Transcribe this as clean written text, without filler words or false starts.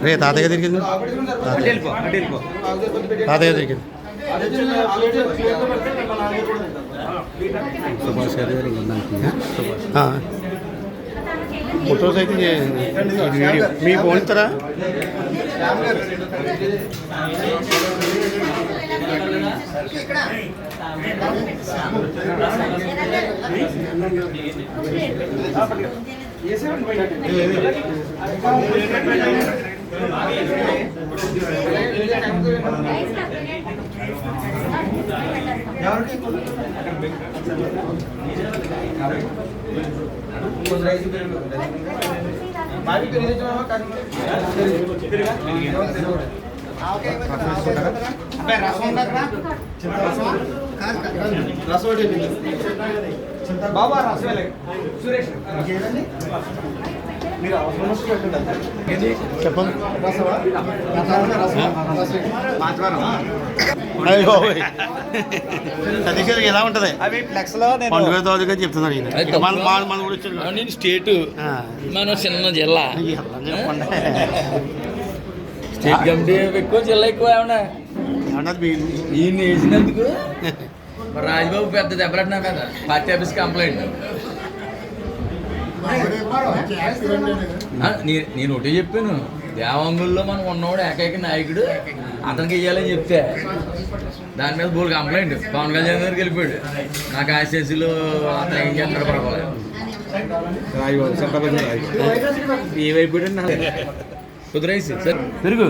రే తాతయ్య తిరిగింది తాతయ్య తిరిగింది సుభాష్ గారి ఫొటోస్ అయితే వీడియో మీ ఫోన్ ఇస్తారా బాబా రసమే సురేష్ చెప్పండి సతీష్ గారికి ఎలా ఉంటుంది అవి ఫ్లెక్స్ లో పండుగ తాజుగా చెప్తున్నారు ఈయన మన కూడా వచ్చారు స్టేట్ మన చిన్న జిల్లా స్టేట్ కమిటీ ఎక్కువ జిల్లా ఎక్కువ ఏమన్నా ఈయన వేసినందుకు రాజ్బాబు పెద్ద దెబ్బలాడినా కదా పార్టీ ఆఫీస్ కంప్లైంట్ నేను ఒకటే చెప్పాను దేవాంగుల్లో మనం ఉన్నవాడు ఏకైక నాయకుడు అతనికి ఇవ్వాలని చెప్తే దాని మీద బోల్ కంప్లైంట్ పవన్ కళ్యాణ్ గారికి వెళ్ళిపోయాడు నాకు ఆశీస్సులు అతను ఏం చేస్తాడు పడవాలి ఏమైపోయాడు కుదిరేసి సార్ పెరుగు